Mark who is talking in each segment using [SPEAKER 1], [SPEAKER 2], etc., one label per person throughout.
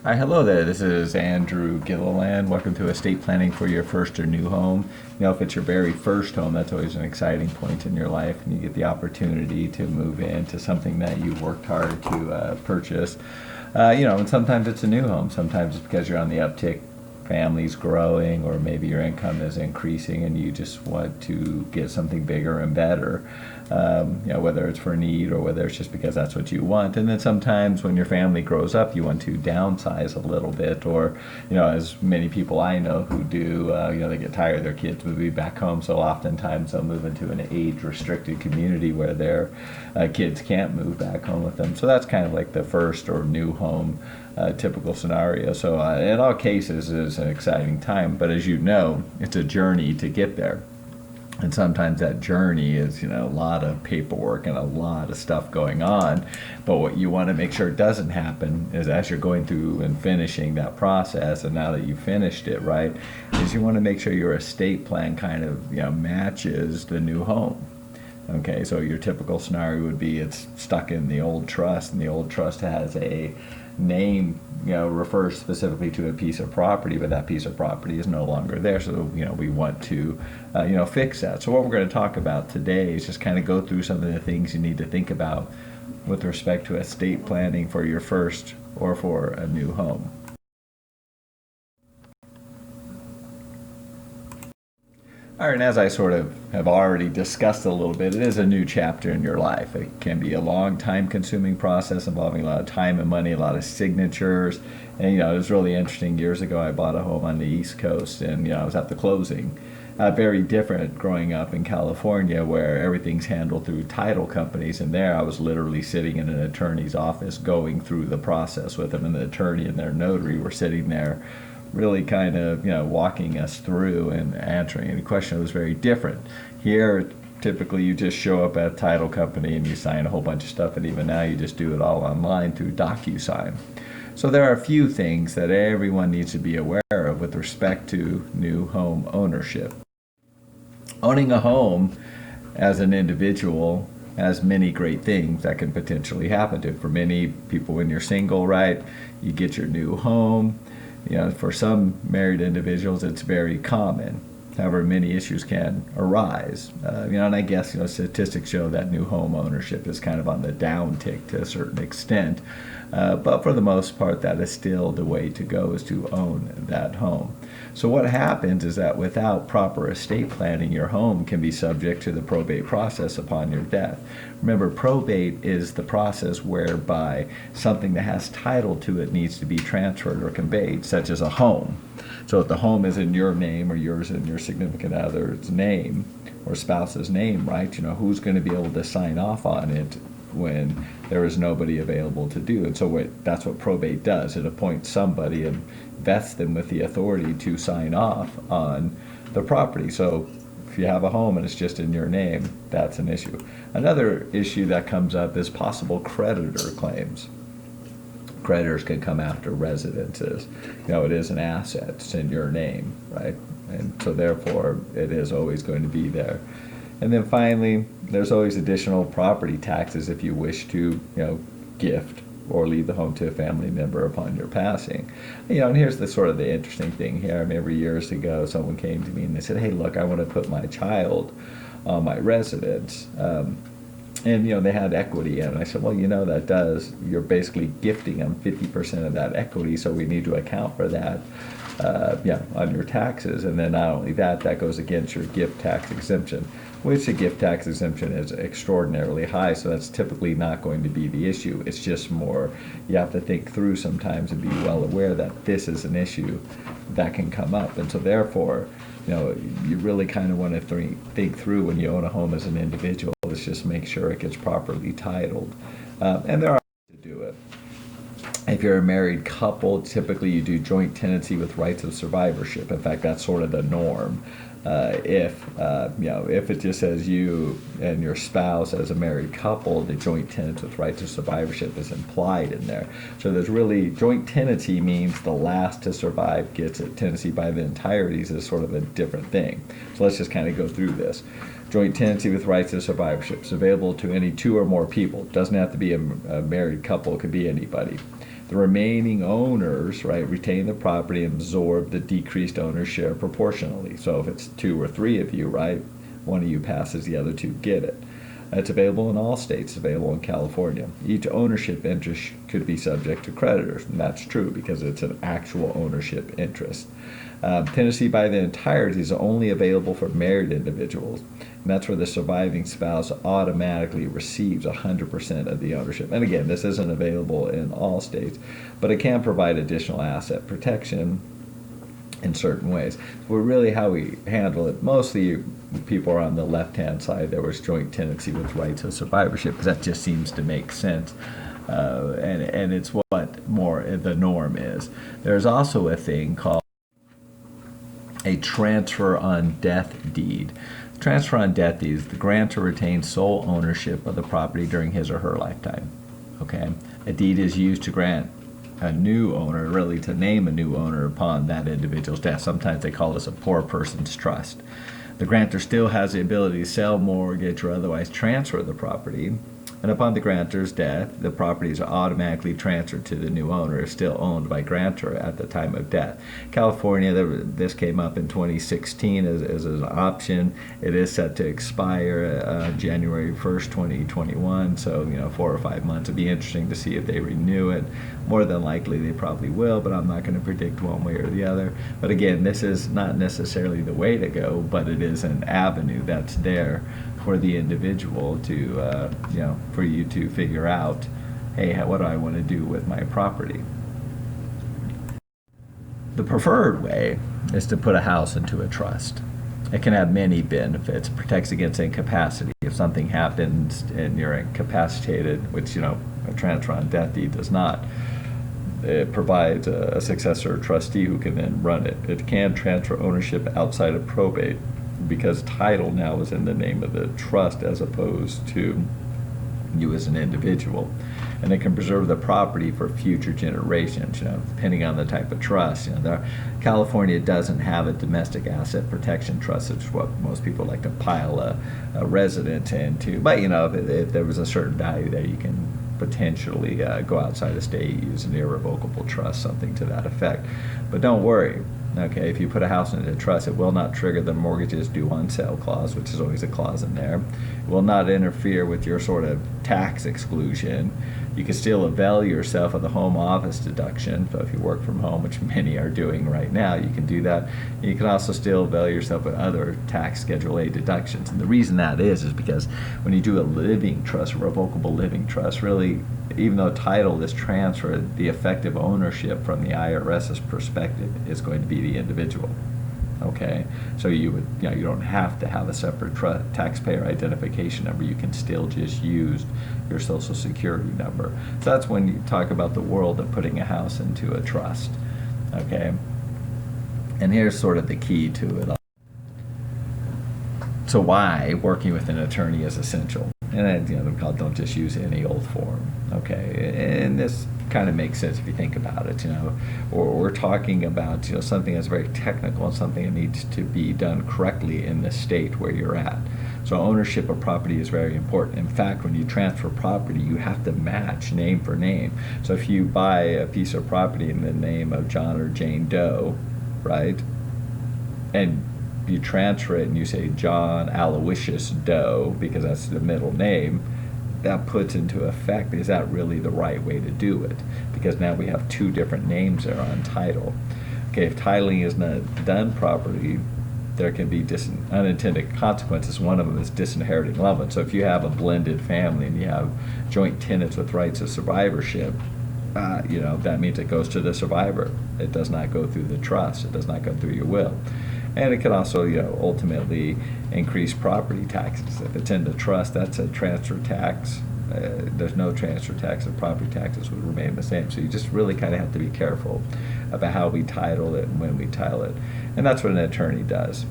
[SPEAKER 1] Hi, hello there. This is Andrew Gilliland. Welcome to Estate Planning for your first or new home. If it's your very first home, that's always an exciting point in your life, and you get the opportunity to move into something that you've worked hard to purchase. And sometimes it's a new home. Sometimes it's because you're on the uptick, family's growing, or maybe your income is increasing and you just want to get something bigger and better. Whether it's for need or whether it's just because that's what you want. And then sometimes when your family grows up, you want to downsize a little bit, or as many people I know who do, they get tired of their kids moving back home, so oftentimes they'll move into an age-restricted community where their kids can't move back home with them. So that's kind of like the first or new home typical scenario. So in all cases, it's an exciting time, but as you know, it's a journey to get there. And sometimes that journey is, a lot of paperwork and a lot of stuff going on. But what you want to make sure doesn't happen is as you're going through and finishing that process, and now that you've finished it, right, is you want to make sure your estate plan kind of, matches the new home. Okay, so your typical scenario would be it's stuck in the old trust, and the old trust has a name, refers specifically to a piece of property, but that piece of property is no longer there. So, we want to, fix that. So what we're going to talk about today is just kind of go through some of the things you need to think about with respect to estate planning for your first or for a new home. All right, and as I sort of have already discussed a little bit, it is a new chapter in your life. It can be a long, time-consuming process involving a lot of time and money, a lot of signatures. And, it was really interesting. Years ago, I bought a home on the East Coast, and, I was at the closing. Very different growing up in California, where everything's handled through title companies. And there I was literally sitting in an attorney's office going through the process with them, and the attorney and their notary were sitting there really kind of, walking us through and answering any question. It was very different. Here, typically you just show up at a title company and you sign a whole bunch of stuff, and even now you just do it all online through DocuSign. So there are a few things that everyone needs to be aware of with respect to new home ownership. Owning a home as an individual has many great things that can potentially happen to. For many people, when you're single, right, you get your new home. For some married individuals, it's very common. However, many issues can arise. And I guess, statistics show that new home ownership is kind of on the downtick to a certain extent. But for the most part, that is still the way to go, is to own that home. So what happens is that without proper estate planning, your home can be subject to the probate process upon your death. Remember, probate is the process whereby something that has title to it needs to be transferred or conveyed, such as a home. So if the home is in your name, or yours and your significant other's name or spouse's name, right, who's going to be able to sign off on it when there is nobody available to do it? So that's what probate does. It appoints somebody and vests them with the authority to sign off on the property. So if you have a home and it's just in your name, that's an issue. Another issue that comes up is possible creditor claims. Creditors can come after residences. It is an asset. It's in your name, right? And so therefore, it is always going to be there. And then finally, there's always additional property taxes if you wish to, gift or leave the home to a family member upon your passing. And here's the interesting thing here. I remember years ago, someone came to me and they said, "Hey, look, I want to put my child on my residence." And they had equity in it. And I said, well, you're basically gifting them 50% of that equity, so we need to account for that on your taxes. And then not only that, that goes against your gift tax exemption, which the gift tax exemption is extraordinarily high, so that's typically not going to be the issue. It's just more, you have to think through sometimes and be well aware that this is an issue that can come up. And so therefore, you really kind of want to think through when you own a home as an individual. Let's just make sure it gets properly titled. And there are ways to do it. If you're a married couple, typically you do joint tenancy with rights of survivorship. In fact, that's sort of the norm. If it just says you and your spouse as a married couple, the joint tenants with rights of survivorship is implied in there. So there's really, joint tenancy means the last to survive gets it. Tenancy by the entireties is sort of a different thing. So let's just kind of go through this. Joint tenancy with rights of survivorship is available to any two or more people. It doesn't have to be a married couple, it could be anybody. The remaining owners, right, retain the property and absorb the decreased owner's share proportionally. So if it's 2 or 3 of you, right, one of you passes, the other 2 get it. It's available in all states, it's available in California. Each ownership interest could be subject to creditors, and that's true because it's an actual ownership interest. Tenancy by the entirety is only available for married individuals, and that's where the surviving spouse automatically receives 100% of the ownership. And again, this isn't available in all states, but it can provide additional asset protection in certain ways. But really how we handle it, mostly people are on the left-hand side. There was joint tenancy with rights of survivorship, because that just seems to make sense. And it's what more the norm is. There's also a thing called a transfer on death deed. Transfer on death deed is the grantor retains sole ownership of the property during his or her lifetime. Okay, a deed is used to grant a new owner, really to name a new owner upon that individual's death. Sometimes they call this a poor person's trust. The grantor still has the ability to sell, mortgage, or otherwise transfer the property, and upon the grantor's death, the property is automatically transferred to the new owner. It's still owned by grantor at the time of death. California, this came up in 2016 as an option. It is set to expire January 1st, 2021, so 4 or 5 months. It'd be interesting to see if they renew it. More than likely they probably will, but I'm not going to predict one way or the other. But again, this is not necessarily the way to go, but it is an avenue that's there for the individual to, for you to figure out, hey, what do I want to do with my property? The preferred way is to put a house into a trust. It can have many benefits. It protects against incapacity. If something happens and you're incapacitated, which, a transfer on death deed does not, it provides a successor or trustee who can then run it. It can transfer ownership outside of probate, because title now is in the name of the trust as opposed to you as an individual. And it can preserve the property for future generations, depending on the type of trust. California doesn't have a domestic asset protection trust. It's what most people like to pile a residence into. But, if there was a certain value there, you can potentially go outside the state, use an irrevocable trust, something to that effect. But don't worry. Okay, if you put a house into a trust, it will not trigger the mortgages due on sale clause, which is always a clause in there. It will not interfere with your sort of tax exclusion. You can still avail yourself of the home office deduction. So if you work from home, which many are doing right now, you can do that. You can also still avail yourself of other tax Schedule A deductions. And the reason that is because when you do a living trust, a revocable living trust, really, even though title is transferred, the effective ownership from the IRS's perspective is going to be the individual. Okay, so you don't have to have a separate taxpayer identification number. You can still just use your Social Security number. So that's when you talk about the world of putting a house into a trust. Okay, and here's sort of the key to it all. So why working with an attorney is essential. And they're called, don't just use any old form. Okay, and this kind of makes sense if you think about it. Or we're talking about something that's very technical and something that needs to be done correctly in the state where you're at. So ownership of property is very important. In fact, when you transfer property, you have to match name for name. So if you buy a piece of property in the name of John or Jane Doe, right, and you transfer it and you say John Aloysius Doe because that's the middle name, that puts into effect, is that really the right way to do it? Because now we have 2 different names there on title. Okay, if titling is not done properly, there can be unintended consequences. One of them is disinheriting loved ones. So if you have a blended family and you have joint tenants with rights of survivorship, that means it goes to the survivor. It does not go through the trust. It does not go through your will. And it can also, ultimately increase property taxes. If it's in the trust, that's a transfer tax. There's no transfer tax, and property taxes would remain the same. So you just really kind of have to be careful about how we title it and when we title it. And that's what an attorney does.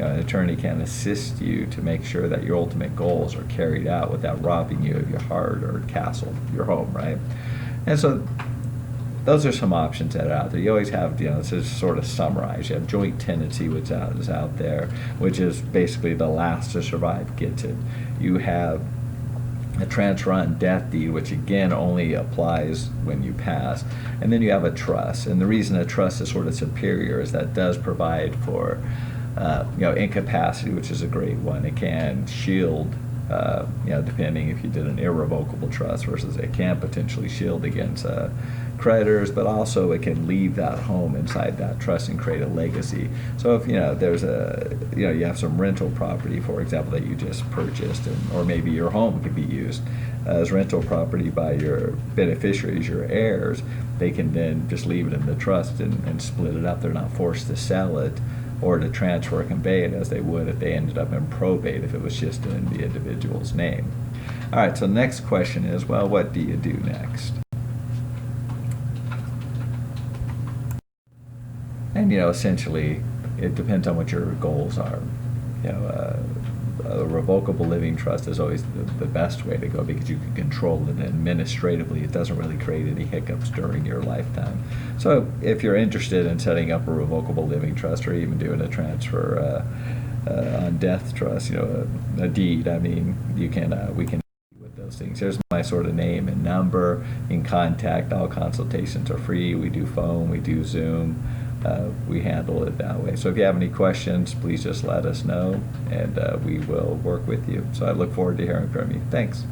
[SPEAKER 1] An attorney can assist you to make sure that your ultimate goals are carried out without robbing you of your heart or castle, your home, right? And so those are some options that are out there. You always have, this is sort of summarized. You have joint tenancy, which is out there, which is basically the last to survive gets it. You have a transfer on death deed, which again only applies when you pass. And then you have a trust. And the reason a trust is sort of superior is that does provide for incapacity, which is a great one. It can shield, depending if you did an irrevocable trust versus it can potentially shield against creditors, but also it can leave that home inside that trust and create a legacy. So if there's you have some rental property, for example, that you just purchased, or maybe your home could be used as rental property by your beneficiaries, your heirs, they can then just leave it in the trust and split it up. They're not forced to sell it or to transfer or convey it as they would if they ended up in probate, if it was just in the individual's name. All right, so next question is, well, what do you do next? And essentially, it depends on what your goals are. A revocable living trust is always the best way to go because you can control it administratively. It doesn't really create any hiccups during your lifetime. So if you're interested in setting up a revocable living trust or even doing a transfer on death trust, a deed, I mean, we can with those things. Here's my sort of name and number. In contact, all consultations are free. We do phone, we do Zoom. We handle it that way. So if you have any questions, please just let us know, and we will work with you. So I look forward to hearing from you. Thanks.